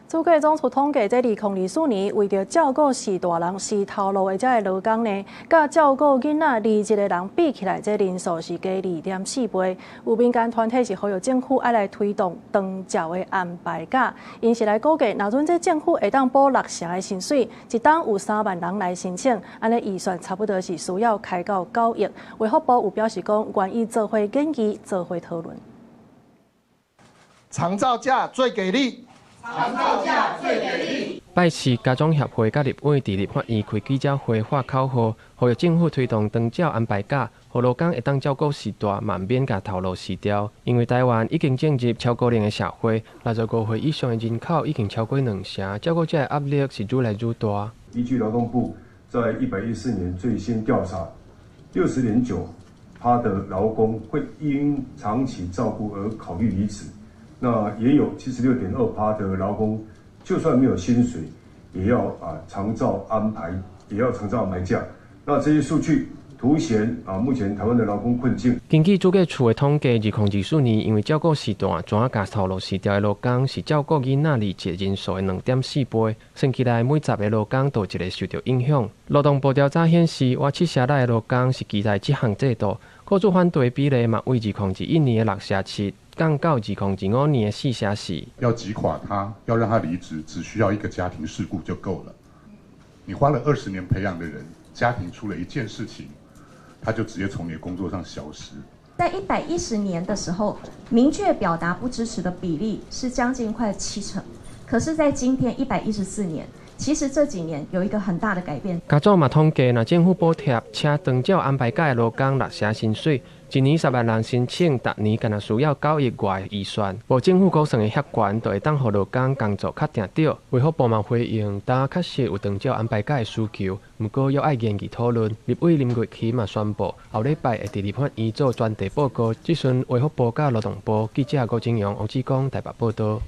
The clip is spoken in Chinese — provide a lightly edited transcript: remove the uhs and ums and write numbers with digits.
主計總處統計，在2024年為着照顧4大人4頭路的這個勞工呢，甲照顧囡仔21個人比起來，這人數是加2.4倍。有民間團體是呼籲政府愛來推動長照的安排假，因是來估計，若陣這政府會當補6成的薪水，一檔有3萬人來申請，安尼預算差不多是需要開到9億。衛福部有表示講，願意做伙研究，做伙討論。長照假最給力。長照假最給力。拜四，家長協會甲立委佇立法院開記者會發口號，呼籲政府推動長照安排假，讓勞工會當照顧4大，嘛免甲頭路辭掉。因為台灣已經進入超高齡的社會，65歲以上的人口已經超過2成，照顧者的壓力是愈來愈大。依據勞動部在114年最新調查，60.9%的勞工會因長期照顧而考慮離職。那也有76.2%的勞工，就算沒有薪水，也要長照安排假。那這些數據凸顯目前台灣的勞工困境。根據主計處的統計，2024年因為照顧4大，全甲頭路辭掉的勞工是照顧囡仔21個人數的2.4倍，算起來每10個勞工都有一個受到影響。勞動部調查顯示，外7社內的勞工是期待這項制度，雇主反對比例嘛為2021年的6.7%。降到2015年的4.4%。要擊垮他，要讓他離職，只需要一個家庭事故就夠了。你花了20年培養的人，家庭出了一件事情，他就直接從你的工作上消失。在110年的時候，明確表達不支持的比例是將近快70%，可是，在今天114年。其實這幾年有一個很大的改變。家長嘛統計，若政府補貼且長照安排假的勞工6成薪水，一年10萬人申請，逐年敢若需要9億外預算。無政府估算的協權，就會當互勞工工作較定着。衛福部嘛回應，但確實有長照安排假的需求，不過要愛研究討論。立委林月琪嘛宣布，後禮拜會佇立法院做專題報告。即陣衛福部甲勞動部記者郭金陽、王志剛台北報道。